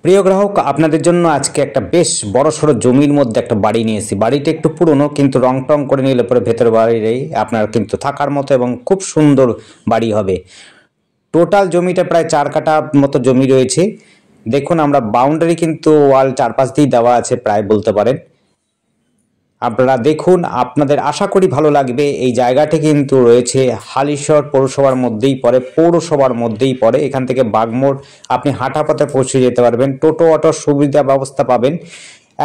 প্রিয় গ্রাহক, আপনাদের জন্য আজকে একটা বেশ বড়সড় জমির মধ্যে একটা বাড়ি নিয়ে এসেছি। বাড়িটা একটু পুরনো, কিন্তু রং টং করে নিলে পরে ভেতর বাড়িরই আপনার কিন্তু থাকার মতো এবং খুব সুন্দর বাড়ি হবে। টোটাল জমিটা প্রায় 4 কাঠা মতো জমি রয়েছে। দেখুন, আমরা বাউন্ডারি কিন্তু ওয়াল চারপাশ দিয়ে দেওয়া আছে প্রায় বলতে পারেন। আপনারা দেখুন, আপনাদের আশা করি ভালো লাগবে। এই জায়গাটি কিন্তু রয়েছে হালিশহর পৌরসভার মধ্যেই পড়ে, এখান থেকে বাগমোড় আপনি হাঁটা পথে পৌঁছে যেতে পারবেন। টোটো অটোর সুবিধা ব্যবস্থা পাবেন।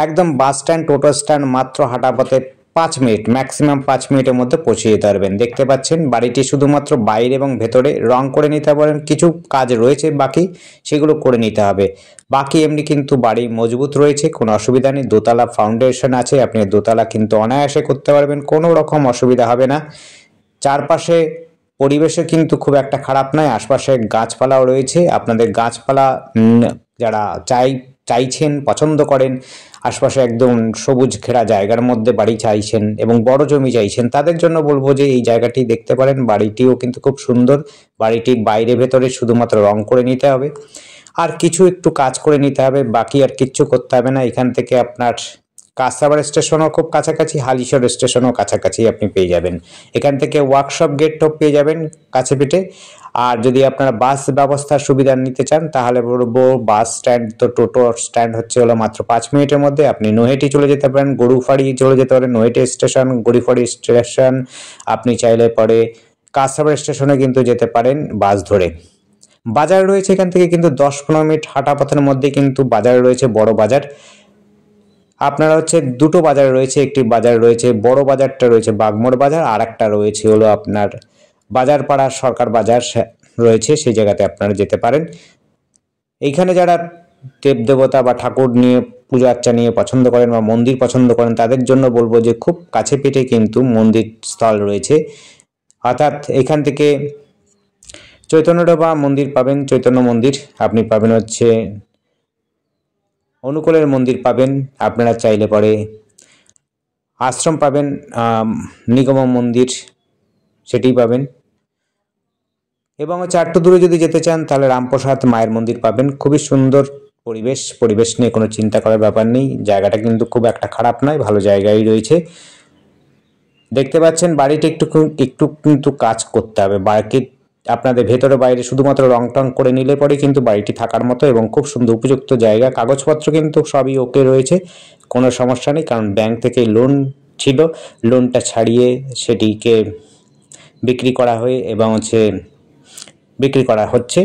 একদম বাস স্ট্যান্ড, টোটো স্ট্যান্ড মাত্র হাঁটা পথে 5 মিনিট, ম্যাক্সিমাম 5 মিনিটের মধ্যে পৌঁছে যেতে পারবেন। দেখতে পাচ্ছেন বাড়িটি শুধুমাত্র বাইরে এবং ভেতরে রং করে নিতে পারেন। কিছু কাজ রয়েছে বাকি, সেগুলো করে নিতে হবে। বাকি এমনি কিন্তু বাড়ি মজবুত রয়েছে, কোনো অসুবিধা নেই। দোতলা ফাউন্ডেশন আছে, আপনি দোতলা কিন্তু অনায়াসে করতে পারবেন, কোনো রকম অসুবিধা হবে না। চারপাশে পরিবেশও কিন্তু খুব একটা খারাপ নয়, আশপাশে গাছপালাও রয়েছে। আপনাদের গাছপালা যারা চাইছেন, পছন্দ করেন, আশপাশে একদম সবুজ ঘেরা জায়গার মধ্যে বাড়ি চাইছেন এবং বড় জমি চাইছেন, তাদের জন্য বলবো যে এই জায়গাটি দেখতে পারেন। বাড়িটিও কিন্তু খুব সুন্দর। বাড়িটির বাইরে ভেতরে শুধুমাত্র রং করে নিতে হবে, আর কিছু একটু কাজ করে নিতে হবে, বাকি আর কিচ্ছু করতে হবে না। এখান থেকে আপনার কাঁচরাপাড় স্টেশনও খুব কাছাকাছি, হালিশহর স্টেশনও কাছাকাছি আপনি পেয়ে যাবেন। এখান থেকে ওয়ার্কশপ গেটও পেয়ে যাবেন কাছে পিঠে। আর যদি আপনারা বাস ব্যবস্থার সুবিধা নিতে চান, তাহলে বলবো বাস স্ট্যান্ড তো টোটো স্ট্যান্ড হলো মাত্র 5 মিনিটের মধ্যে। আপনি নৈহাটি চলে যেতে পারেন, গরুফাড়ি চলে যেতে পারেন। নৈহাটি স্টেশন, গরুফাড়ি স্টেশন, আপনি চাইলে পরে কাঁচরাপাড় স্টেশনে কিন্তু যেতে পারেন বাস ধরে। বাজার রয়েছে এখান থেকে কিন্তু 10-15 মিনিট হাঁটা পথের মধ্যে কিন্তু বাজার রয়েছে, বড় বাজার। আপনারা দুটো বাজার রয়েছে, একটি বাজার রয়েছে বড় বাজারটা রয়েছে বাগমোড় বাজার, আর একটা রয়েছে আপনার বাজারপাড়া সরকার বাজার রয়েছে, সেই জায়গাতে আপনারা যেতে পারেন। এইখানে যারা দেবদেবতা বা ঠাকুর নিয়ে পূজা আর্চা নিয়ে পছন্দ করেন বা মন্দির পছন্দ করেন, তাদের জন্য বলবো যে খুব কাছে পিঠে কিন্তু মন্দির স্থল রয়েছে। অর্থাৎ এখান থেকে চৈতন্যডোবা মন্দির পাবেন, চৈতন্য মন্দির আপনি পাবেন, অনুকূলের মন্দির পাবেন, আপনারা চাইলে পরে আশ্রম পাবেন, নিগম মন্দির সেটি পাবেন, এবং একটু দূরে যদি যেতে চান তাহলে রামপ্রসাদ মায়ের মন্দির পাবেন। খুবই সুন্দর পরিবেশ নিয়ে কোনো চিন্তা করার ব্যাপার নেই। জায়গাটা কিন্তু খুব একটা খারাপ নয়, ভালো জায়গায় রয়েছে। দেখতে পাচ্ছেন বাড়িটি একটু কিন্তু কাজ করতে হবে। বাকি আপনাদের ভেতরে বাইরে শুধুমাত্র রং টং করে নিলে পরে কিন্তু বাড়িটি থাকার মতো এবং খুব সুন্দর উপযুক্ত জায়গা। কাগজপত্র কিন্তু সবই ওকে রয়েছে, কোনো সমস্যা নেই। কারণ ব্যাংক থেকে লোন ছিল, লোনটা ছাড়িয়ে সেটিকে বিক্রি করা হয়ে এবং বিক্রি করা হচ্ছে,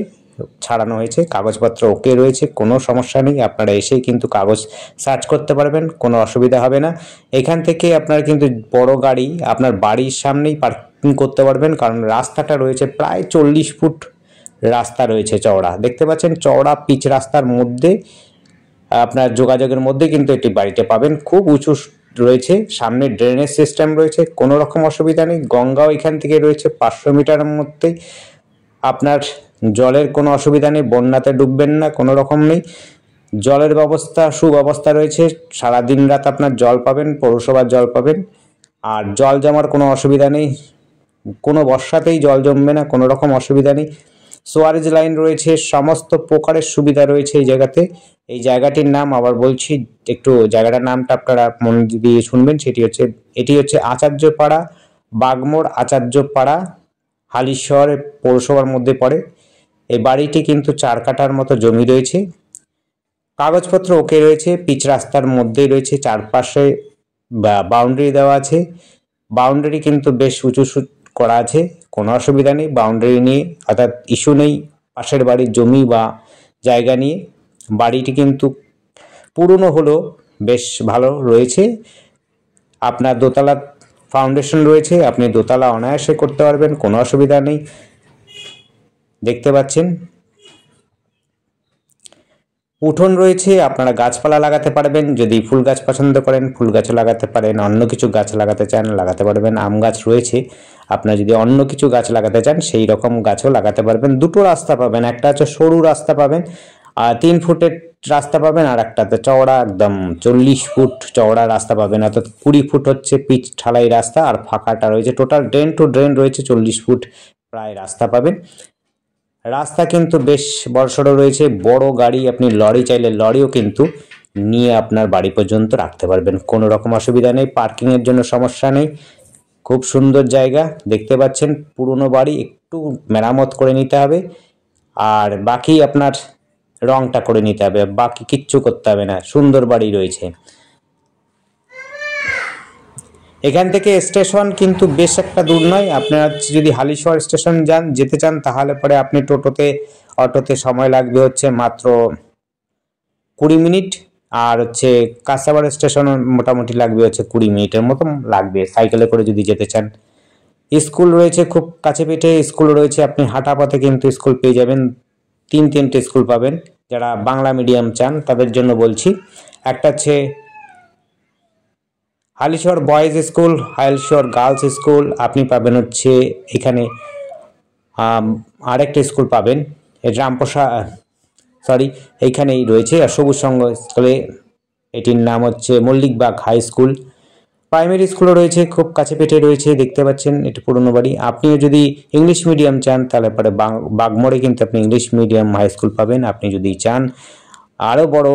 ছাড়ানো হয়েছে। কাগজপত্র ওকে রয়েছে, কোনো সমস্যা নেই। আপনারা এসেই কিন্তু কাগজ সার্চ করতে পারবেন, কোনো অসুবিধা হবে না। এখান থেকে আপনারা কিন্তু বড় গাড়ি আপনার বাড়ির সামনেই পার্কিং করতে পারবেন, কারণ রাস্তাটা রয়েছে প্রায় 40 ফুট রাস্তা রয়েছে চওড়া। দেখতে পাচ্ছেন চওড়া পিচ রাস্তার মধ্যে আপনার যোগাযোগের মধ্যে কিন্তু এটি বাড়িতে পাবেন। খুব উঁচু রয়েছে, সামনে ড্রেনেজ সিস্টেম রয়েছে, কোনো রকম অসুবিধা নেই। গঙ্গাও এখান থেকে রয়েছে 500 মিটারের মধ্যেই। আপনার জলের কোনো অসুবিধা নেই, বন্যাতে ডুববেন না, কোনো রকম নেই। জলের সুব্যবস্থা রয়েছে, সারাদিন রাত আপনার জল পাবেন, পৌরসভার জল পাবেন। আর জল জমার কোনো অসুবিধা নেই, কোনো বর্ষাতেই জল জমবে না, কোনো রকম অসুবিধা নেই। সোয়ারেজ লাইন রয়েছে, সমস্ত প্রকারের সুবিধা রয়েছে এই জায়গাতে। এই জায়গাটির নাম আবার বলছি, একটু জায়গাটার নামটা আপনারা মন দিয়ে শুনবেন। এটি হচ্ছে আচার্যপাড়া, বাগমোড় আচার্যপাড়া, হালিশহর পৌরসভার মধ্যে পড়ে। এই বাড়িটি কিন্তু 4 কাঠার মতো জমি রয়েছে, কাগজপত্র ওকে রয়েছে, পিচ রাস্তার মধ্যেই রয়েছে, চারপাশে বাউন্ডারি দেওয়া আছে। বাউন্ডারি কিন্তু বেশ উঁচু করা আছে, কোনো অসুবিধা নেই বাউন্ডারি নিয়ে, অর্থাৎ ইস্যু নেই পাশের বাড়ির জমি বা জায়গা নিয়ে। বাড়িটি কিন্তু পুরনো হলেও বেশ ভালো রয়েছে। আপনার দোতলা ফাউন্ডেশন রয়েছে, আপনি দোতলা অনায়াসে করতে পারবেন, কোনো অসুবিধা নেই। দেখতে পাচ্ছেন উঠোন রয়েছে, আপনারা গাছপালা লাগাতে পারবেন। যদি ফুল গাছ পছন্দ করেন ফুল গাছও লাগাতে পারেন, অন্য কিছু গাছ লাগাতে চান লাগাতে পারবেন। আম গাছ রয়েছে, আপনারা যদি অন্য কিছু গাছ লাগাতে চান সেই রকম গাছও লাগাতে পারবেন। দুটো রাস্তা পাবেন, একটা সরু রাস্তা পাবেন আর 3 ফুটের রাস্তা পাবেন, আর একটাতে চওড়া একদম 40 ফুট চওড়া রাস্তা পাবেন। অর্থাৎ 20 ফুট পিচ ঢালাই রাস্তা, আর ফাঁকাটা রয়েছে। টোটাল ড্রেন টু ড্রেন রয়েছে 40 ফুট প্রায় রাস্তা পাবেন। রাস্তা কিন্তু বেশ বড়সড় রয়েছে, বড় গাড়ি আপনি লরি চাইলে লরিও কিন্তু নিয়ে আপনার বাড়ি পর্যন্ত রাখতে পারবেন, কোনো রকম অসুবিধা নেই। পার্কিংয়ের জন্য সমস্যা নেই, খুব সুন্দর জায়গা। দেখতে পাচ্ছেন পুরনো বাড়ি, একটু মেরামত করে নিতে হবে, আর বাকি আপনার রংটা করে নিতে হবে, বাকি কিচ্ছু করতে হবে না। সুন্দর বাড়ি রয়েছে। এখান থেকে স্টেশন কিন্তু বেশ একটা দূর নয়। আপনারা যদি হালিশহর স্টেশন যেতে চান তাহলে পরে আপনি অটোতে সময় লাগবে হচ্ছে মাত্র 20 মিনিট, আর হচ্ছে কাঁচাপাড়া স্টেশন মোটামুটি লাগবে হচ্ছে 20 মিনিটের মতো লাগবে সাইকেলে করে যদি যেতে চান। স্কুল রয়েছে খুব কাছে পিঠে, স্কুল রয়েছে, আপনি হাঁটা পথে কিন্তু স্কুল পেয়ে যাবেন। 3-3টে স্কুল পাবেন। যারা বাংলা মিডিয়াম চান তাদের জন্য বলছি, একটা হচ্ছে Halishahar boys school, Halishahar girls school, আপনি পাবেন হচ্ছে এখানে আরেকটা স্কুল পাবেন এইখানেই রয়েছে সবুজ সংঘ স্কুলে, এটির নাম হচ্ছে মল্লিকবাগ হাই স্কুল। প্রাইমারি স্কুলও রয়েছে খুব কাছে পিঠে রয়েছে, দেখতে পাচ্ছেন এটি পুরনো বাড়ি। আপনিও যদি ইংলিশ মিডিয়াম চান তাহলে পরে বাগমোড়ে কিন্তু আপনি ইংলিশ মিডিয়াম হাই স্কুল পাবেন। আপনি যদি চান আরও বড়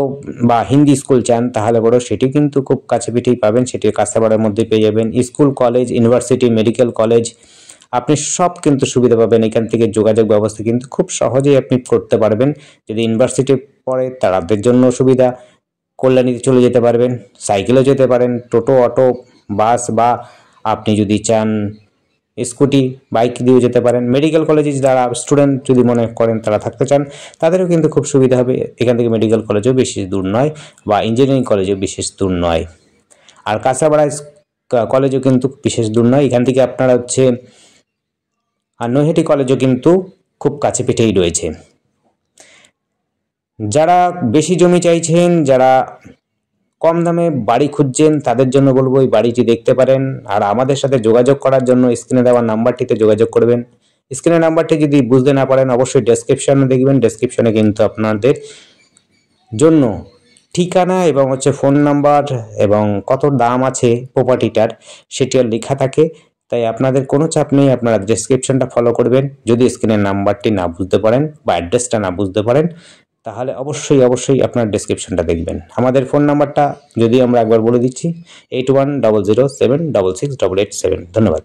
বা হিন্দি স্কুল চান তাহলে বড়, সেটি কিন্তু খুব কাছে পিঠেই পাবেন, সেটি কাঁচাপাড়ার মধ্যে পেয়ে যাবেন। School, college, university, medical college আপনি সব কিন্তু সুবিধা পাবেন এখান থেকে। যোগাযোগ ব্যবস্থা কিন্তু খুব সহজেই আপনি করতে পারবেন। যদি ইউনিভার্সিটি পড়ে তাদের জন্য সুবিধা, কল্যাণীতে চলে যেতে পারবেন, সাইকেলেও যেতে পারেন, টোটো, অটো, বাস, বা আপনি যদি চান স্কুটি, বাইক দিয়েও যেতে পারেন। মেডিকেল কলেজে যারা স্টুডেন্ট যদি মনে করেন তারা থাকতে চান তাদেরও কিন্তু খুব সুবিধা হবে। এখান থেকে মেডিকেল কলেজও বেশি দূর নয়, বা ইঞ্জিনিয়ারিং কলেজও বিশেষ দূর নয়, আর কাঁচাপাড়া কলেজও কিন্তু বিশেষ দূর নয়। এখান থেকে আপনারা হচ্ছে আর নৈহাটি কলেজও কিন্তু খুব কাছে পিঠেই রয়েছে। যারা বেশি জমি চাইছেন, যারা কম দামে বাড়ি খুঁজছেন তাদের জন্য বলবো এই বাড়িটি দেখতে পারেন। আর আমাদের সাথে যোগাযোগ করার জন্য স্ক্রিনে দেওয়া নাম্বারটিতে যোগাযোগ করবেন। স্ক্রিনের নাম্বারটি যদি বুঝতে না পারেন অবশ্যই ডেসক্রিপশনে দেখবেন, ডেসক্রিপশনে কিন্তু আপনাদের জন্য ঠিকানা এবং হচ্ছে ফোন নাম্বার এবং কত দাম আছে প্রপার্টিটার সেটিও লেখা থাকে। তাই আপনাদের কোনো চাপ নেই, আপনারা ডেসক্রিপশনটা ফলো করবেন। যদি স্ক্রিনের নাম্বারটি না বুঝতে পারেন বা অ্যাড্রেসটা না বুঝতে পারেন তাহলে অবশ্যই আপনার ডেসক্রিপশনটা দেখবেন। আমাদের ফোন নাম্বারটা যদি আমরা একবার বলে দিচ্ছি, 8100766887। ধন্যবাদ।